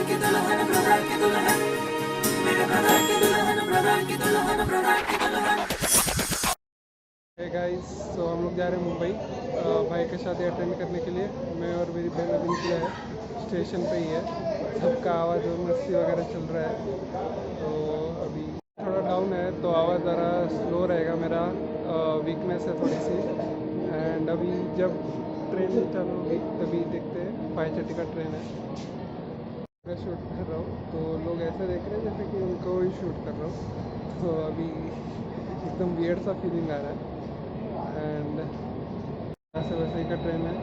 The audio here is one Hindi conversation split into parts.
की दुल्हन ब्रदर की दुल्हन मेरे ब्रदर की दुल्हन ब्रदर की दुल्हन ब्रदर की दुल्हन। हे गाइस, तो हम लोग जा रहे हैं मुंबई भाई की शादी अटेंड करने के लिए। मैं और मेरी बहन अभी निकले हैं, स्टेशन पे ही है। सबका आवाज़ और मस्ती वगैरह चल रहा है। तो अभी थोड़ा डाउन है तो आवाज़ ज़रा स्लो रहेगा, मेरा वीकनेस है थोड़ी सी। एंड अभी जब ट्रेन चालू होगी तभी देखते हैं। 5:30 का ट्रेन है। मैं शूट कर रहा हूँ तो लोग ऐसे देख रहे हैं जैसे कि उनको ही शूट कर रहा हूँ। तो अभी एकदम वियर्ड सा फीलिंग आ रहा है। एंड यहाँ से वसई का ट्रेन है,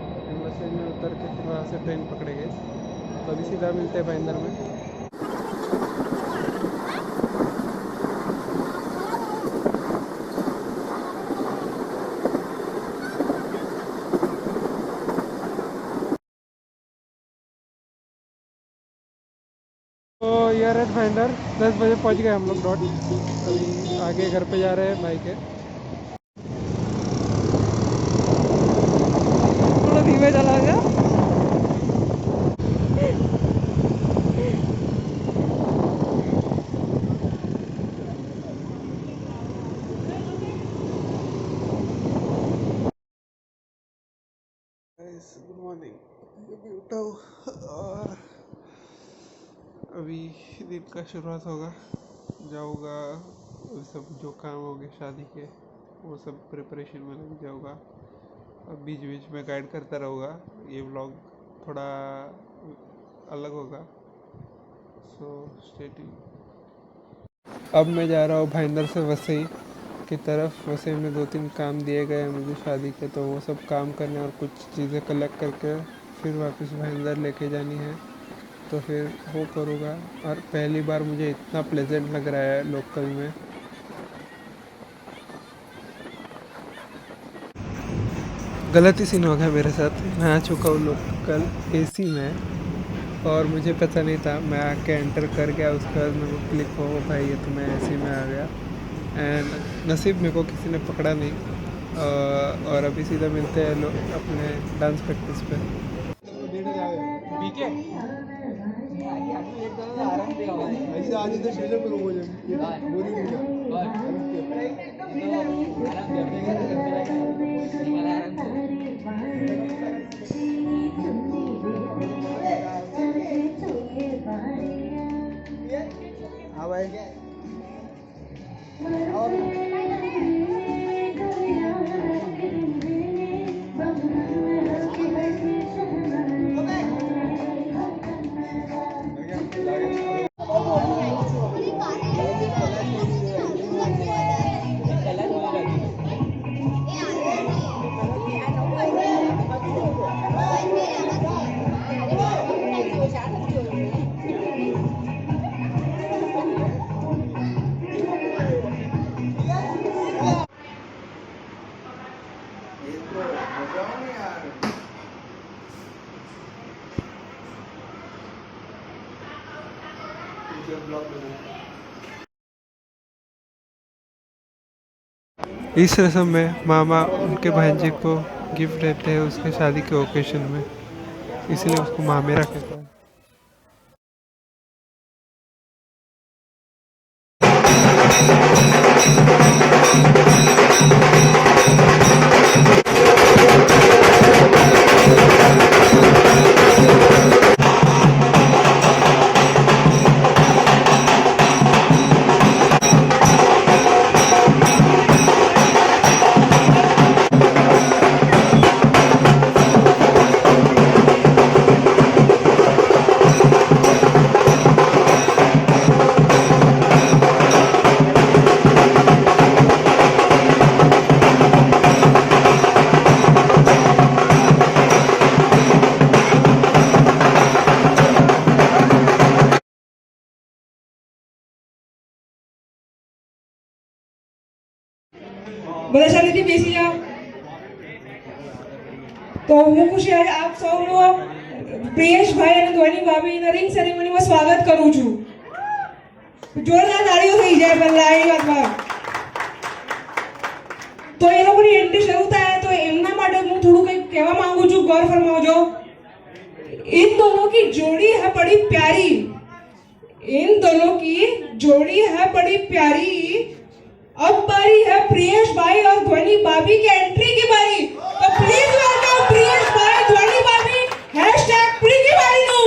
वसई में उतर के फिर वहाँ से ट्रेन पकड़ेंगे। तो अभी सीधा मिलते हैं भाईंदर में। तो यार एट भाईंदर 10 बजे पहुँच गए हम लोग डॉट। अभी आगे घर पे जा रहे हैं भाई के। थोड़ा धीमे चला गया। Good morning. अभी उठा हूँ और अभी दिन का शुरुआत होगा। जाऊँगा, वो सब जो काम हो गए शादी के वो सब प्रिपरेशन में लग जाऊँगा। और बीच बीच में गाइड करता रहूँगा। ये व्लॉग थोड़ा अलग होगा, सो स्टे ट्यून्ड। अब मैं जा रहा हूँ भाईंदर से वसई की तरफ। वसई में 2-3 काम दिए गए हैं मुझे शादी के, तो वो सब काम करने और कुछ चीज़ें कलेक्ट करके फिर वापस भाईंदर लेके जानी है। तो फिर वो करूँगा। और पहली बार मुझे इतना प्लेजेंट लग रहा है लोकल में। गलती सीन हो गया मेरे साथ। मैं आ चुका हूँ लोकल एसी में और मुझे पता नहीं था। मैं आके एंटर कर गया, उसके बाद मेरे को क्लिक हो भाई ये तो मैं एसी में आ गया। एंड नसीब मेरे को किसी ने पकड़ा नहीं। और अभी सीधा मिलते हैं लोग अपने डांस प्रैक्टिस पे। हाँ भाई। इस रस्म में मामा उनके भांजे को गिफ्ट देते हैं उसके शादी के ओकेशन में, इसलिए उसको मामेरा कहते हैं। બધા શાંતિથી બેસી જાઓ। તો હું ખુશી આજે આપ સૌનું પ્રિયેશભાઈ અને ધ્વની ભાભીના રિંગ સેરેમનીમાં સ્વાગત કરું છું। જોરદાર તાળીઓ થઈ જાય પહેલા એ વાતમાં। તો એ લોકોની એન્ટ્રી શરૂ થાય તો એમના માટે હું થોડું કંઈક કહેવા માંગુ છું, ગૌર ફરમાવજો। इन दोनों की जोड़ी है बड़ी प्यारी, इन दोनों की जोड़ी है बड़ी प्यारी। अब बारी है प्रियेश भाई और ध्वनि भाभी की एंट्री की बारी, तो प्लीज वेलकम प्रियेश भाई, ध्वनि भाभी, #प्रीति भाई नु।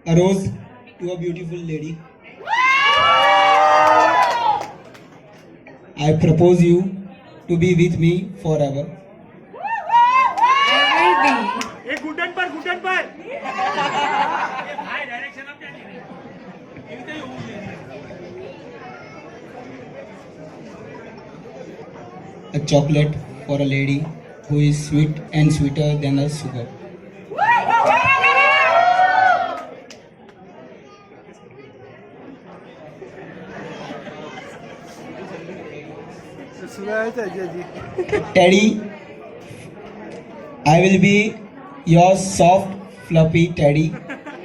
A rose to a beautiful lady. I propose you to be with me forever. एक घुटन पर A chocolate for a lady who is sweet and sweeter than a sugar. Teddy, I will be your soft, fluffy teddy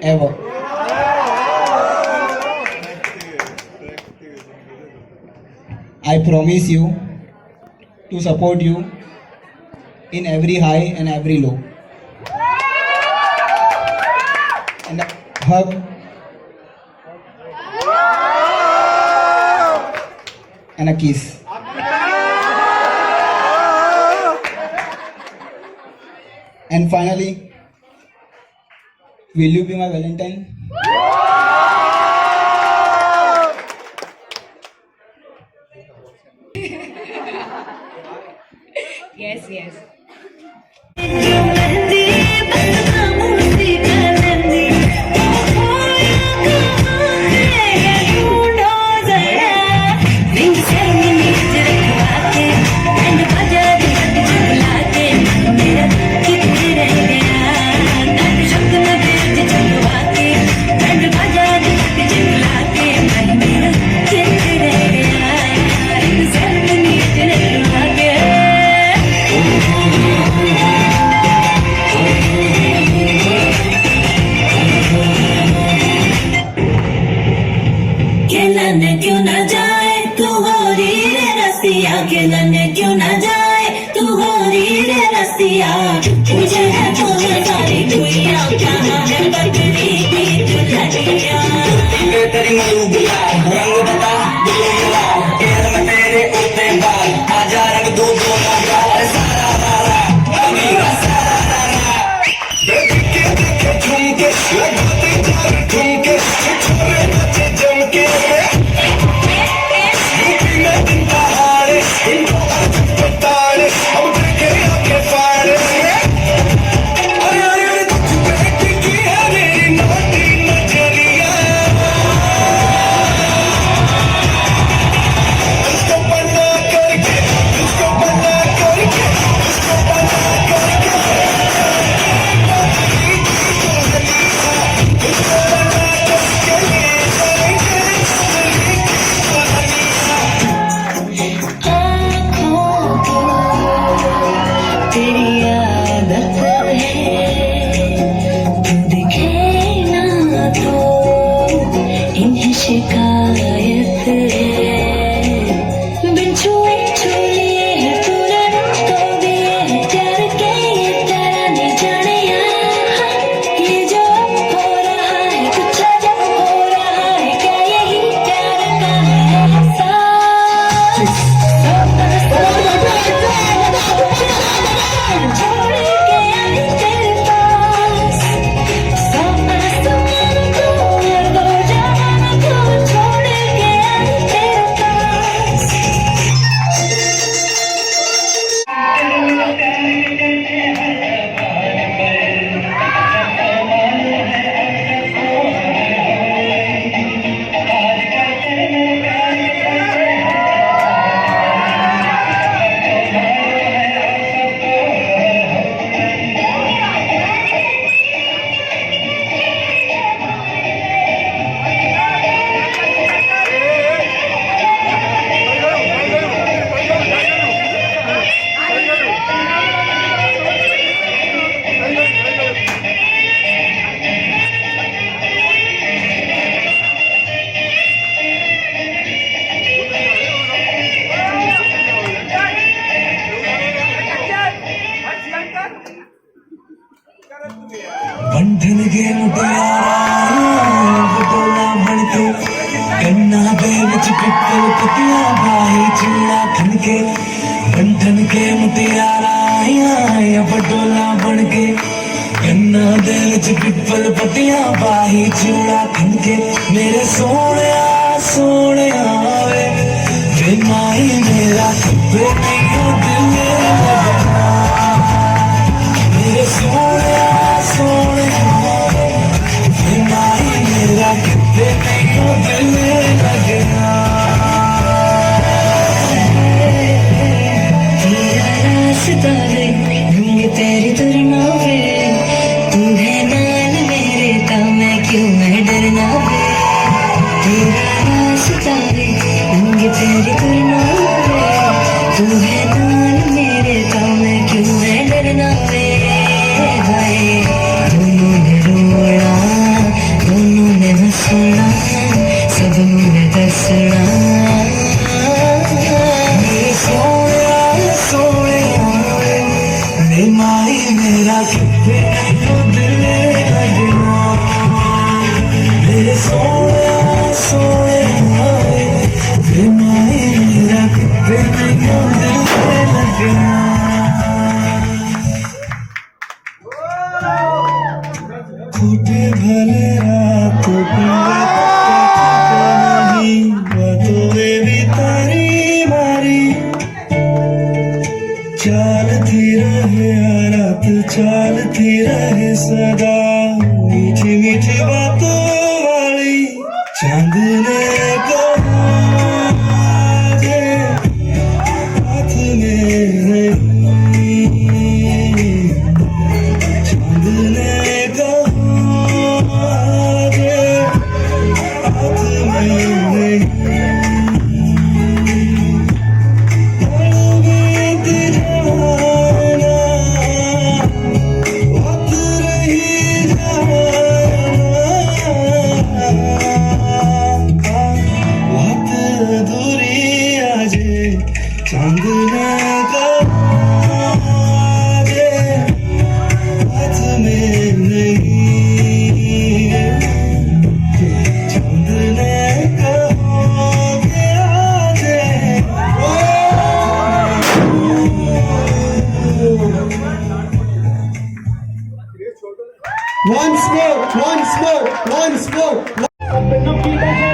ever. I promise you to support you in every high and every low. And a hug. And a kiss. And finally, will you be my Valentine? Yes, yes. खेलने क्यों ना जाए तू गोरी रे रसिया, खेलने क्यों ना जाए तू गोरी रे रसिया। मुझे है फूल सारी दुनिया, कहाँ है बकरी की दुल्हनिया। तेरी मलू गुलाब रंग बता दिल मिला, पैर में तेरे उड़ते बाल, आजा रंग दो दो लगा सारा रारा अमीरा सारा रारा। देखे देखे झुमके लगाते जान ठुमके, छोरे बच्चे जमके यूपी में दिन पहाड़े इनको ताड़े, अब देखे आके फाड़े। अरे अरे तुझ पे टिकी है मेरी नोटी नजरिया, उसको बना करके उसको बना करके उसको बना करके तेरी आदत है तू दिखे ना तो इन्हें शिकायत है। बिन छुए छू लिए है तूने तो दिए है प्यार के ये तेरा नहीं जाने यार। ये जो हो रहा है कुछ अजब हो रहा है, क्या यही प्यार का है एहसास। छोड़ के आई तेरे पास सब आसमान को और दो जहां को, छोड़ के आई तेरे पास। बंधन के मुटियारा बटोला बनके, कन्ना दे विच पिपल पतिया भाई चूड़ा खनके। बंधन के मुटियारा बटोला बनके, कन्ना दे विच पिपल पतिया भाई चूड़ा खनके। मेरे सोहणिया सोहणिया वे वे माई मेरा खब्बे नहीं दिल लगना। मेरे सोहणिया सोहणिया वे माई मेरा खब्बे नहीं दिल लगना। तेरा रास्ता वे लूंगी तेरी तुरना वे, तू है नाल मेरे ता मैं क्यों मैं डरना वे। तेरा रास्ता वे लूंगी तेरी तुरना वे, तू है नाल मेरे फूटे भले रात को नहीं बातों में भी तारी मारी चलती रहे रात चलती रहे सदा मीठी मीठी बातों वाली चांद ने कहा जे हाथ में नहीं चांद ने कहा जे हाथ में नहीं चांदना का जे हाथ में नहीं चांदना का जे Once more.